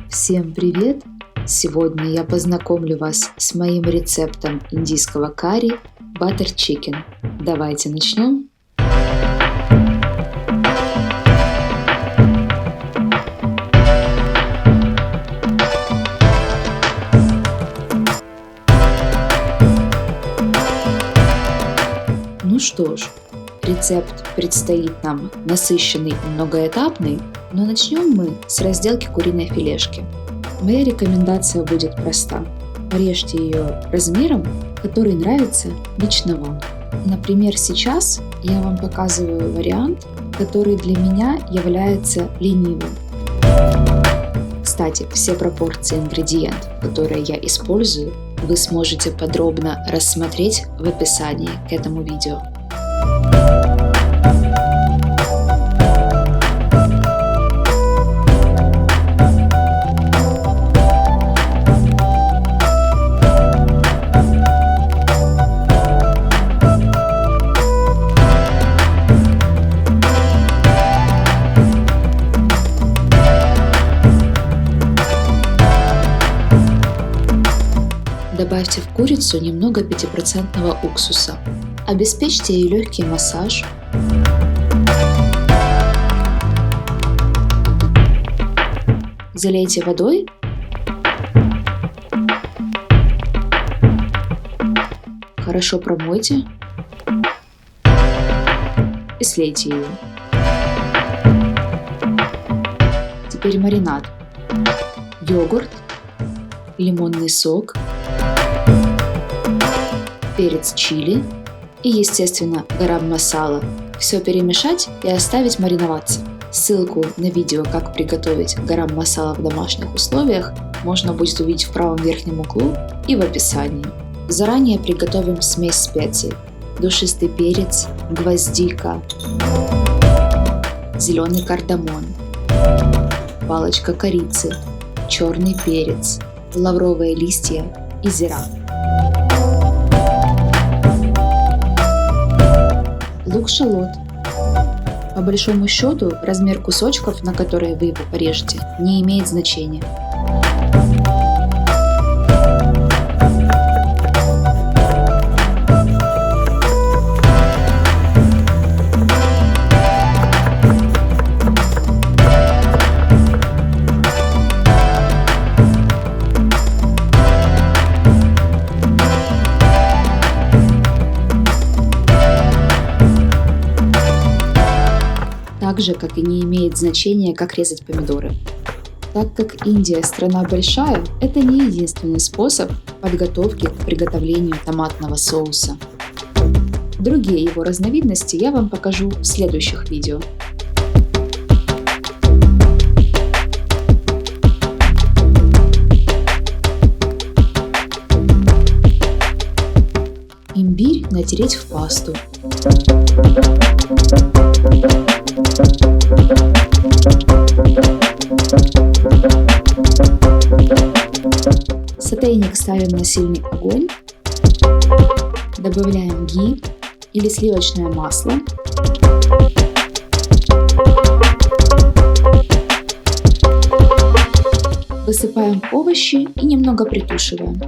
Всем привет! Сегодня я познакомлю вас с моим рецептом индийского карри Butter Chicken. Давайте начнем. Ну что ж, рецепт предстоит нам насыщенный и многоэтапный, но начнем мы с разделки куриной филешки. Моя рекомендация будет проста. Порежьте ее размером, который нравится лично вам. Например, сейчас я вам показываю вариант, который для меня является ленивым. Кстати, все пропорции ингредиентов, которые я использую, вы сможете подробно рассмотреть в описании к этому видео. Добавьте в курицу немного 5% уксуса. Обеспечьте ей легкий массаж. Залейте водой. Хорошо промойте. И слейте ее. Теперь маринад. Йогурт, лимонный сок, перец чили и, естественно, гарам-масала. Все перемешать и оставить мариноваться. Ссылку на видео, как приготовить гарам-масала в домашних условиях, можно будет увидеть в правом верхнем углу и в описании. Заранее приготовим смесь специй. Душистый перец, гвоздика, зеленый кардамон, палочка корицы, черный перец, лавровые листья и зира. Лук-шалот. По большому счету, размер кусочков, на которые вы его порежете, не имеет значения. Так же, как и не имеет значения, как резать помидоры. Так как Индия страна большая, это не единственный способ подготовки к приготовлению томатного соуса. Другие его разновидности я вам покажу в следующих видео. Имбирь натереть в пасту. Сотейник ставим на сильный огонь. Добавляем ги или сливочное масло. Высыпаем овощи и немного притушиваем.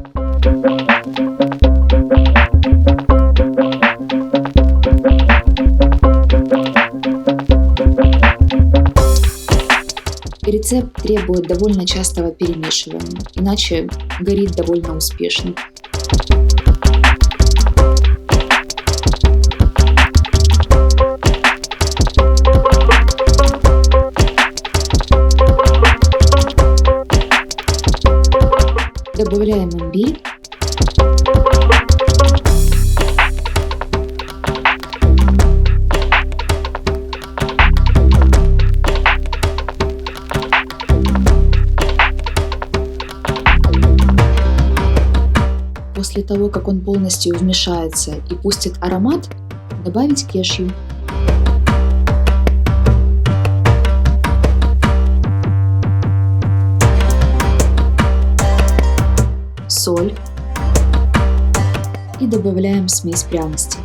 Рецепт требует довольно частого перемешивания, иначе горит довольно успешно. Добавляем имбирь. После того, как он полностью вмешается и пустит аромат, добавить кешью. Соль. И добавляем смесь пряностей.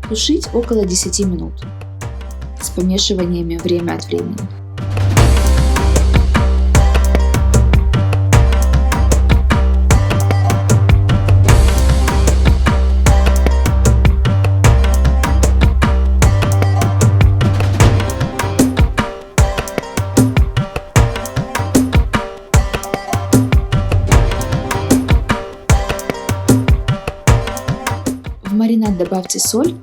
Тушить около 10 минут. С помешиваниями время от времени. момент добавьте соль,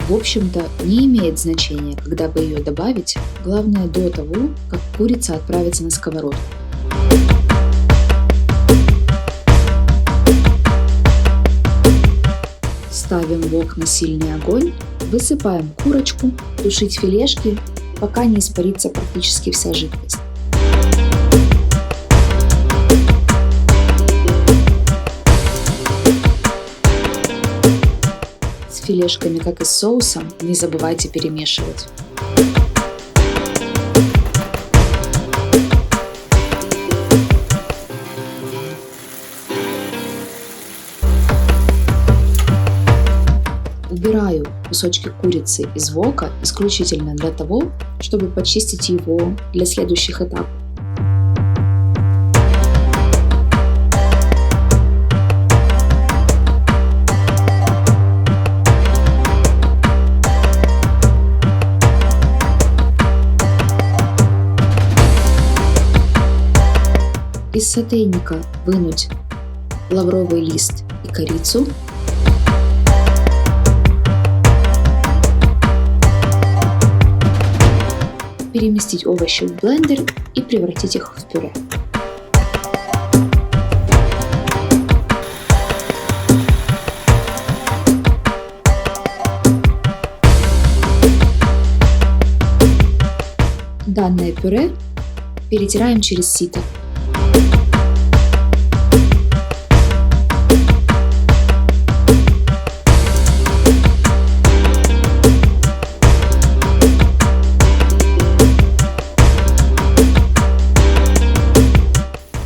в общем-то, не имеет значения, когда вы ее добавите. Главное до того, как курица отправится на сковородку. Ставим вок на сильный огонь, высыпаем курочку, тушить филешки, пока не испарится практически вся жидкость. С филешками, как и с соусом, не забывайте перемешивать. Убираю кусочки курицы из вока исключительно для того, чтобы почистить его для следующих этапов. Из сотейника вынуть лавровый лист и корицу. Переместить овощи в блендер и превратить их в пюре. Данное пюре перетираем через сито.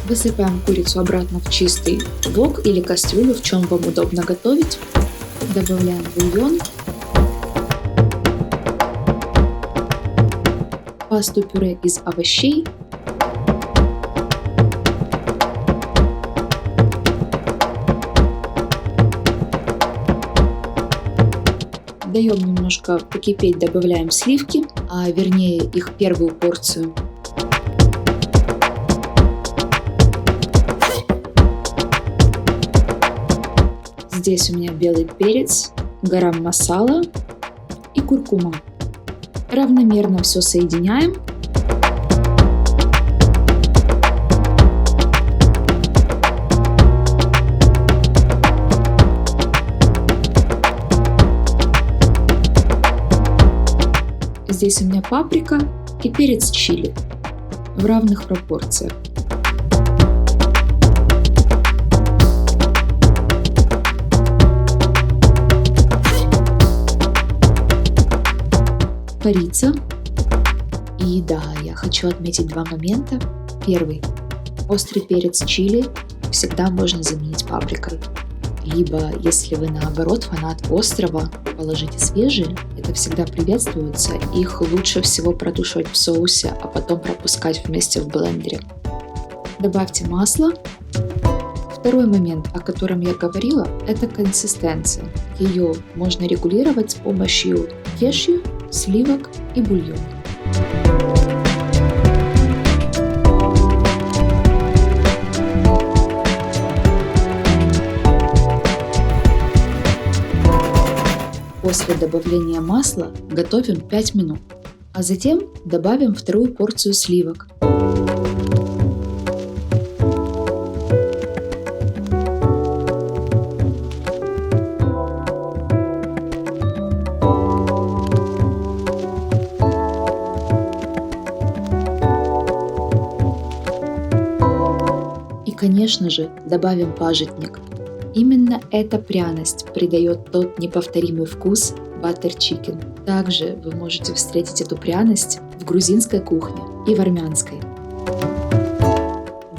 Высыпаем курицу обратно в чистый вок или кастрюлю, в чем вам удобно готовить. Добавляем бульон, пасту пюре из овощей, даем немножко покипеть, добавляем сливки, а вернее их первую порцию. Здесь у меня белый перец, гарам масала и куркума. Равномерно все соединяем. Здесь у меня паприка и перец чили в равных пропорциях. Корица. И да, я хочу отметить два момента. Первый. Острый перец чили всегда можно заменить паприкой. Либо, если вы наоборот фанат острого, положите свежие. Это всегда приветствуется. Их лучше всего протушивать в соусе, а потом пропускать вместе в блендере. Добавьте масло. Второй момент, о котором я говорила, это консистенция. Ее можно регулировать с помощью кешью, сливок и бульона. После добавления масла готовим 5 минут, а затем добавим вторую порцию сливок. И, конечно же, добавим пажитник. Именно эта пряность придает тот неповторимый вкус Butter Chicken. Также вы можете встретить эту пряность в грузинской кухне и в армянской.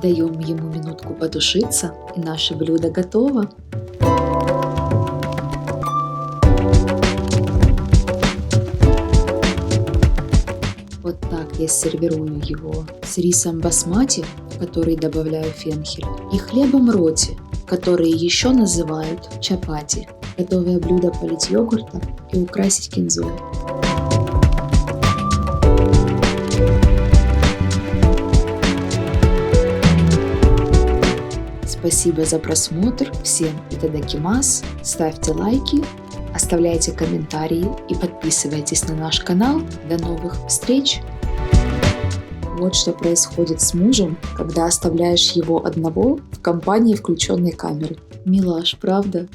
Даем ему минутку потушиться, и наше блюдо готово. Вот так я сервирую его с рисом басмати, в который добавляю фенхель, и хлебом роти, которые еще называют чапати. Готовое блюдо полить йогуртом и украсить кинзой. Спасибо за просмотр, всем итадакимас, ставьте лайки Оставляйте комментарии и подписывайтесь на наш канал. До новых встреч! Вот что происходит с мужем, когда оставляешь его одного в компании включенной камеры. Милаш, правда?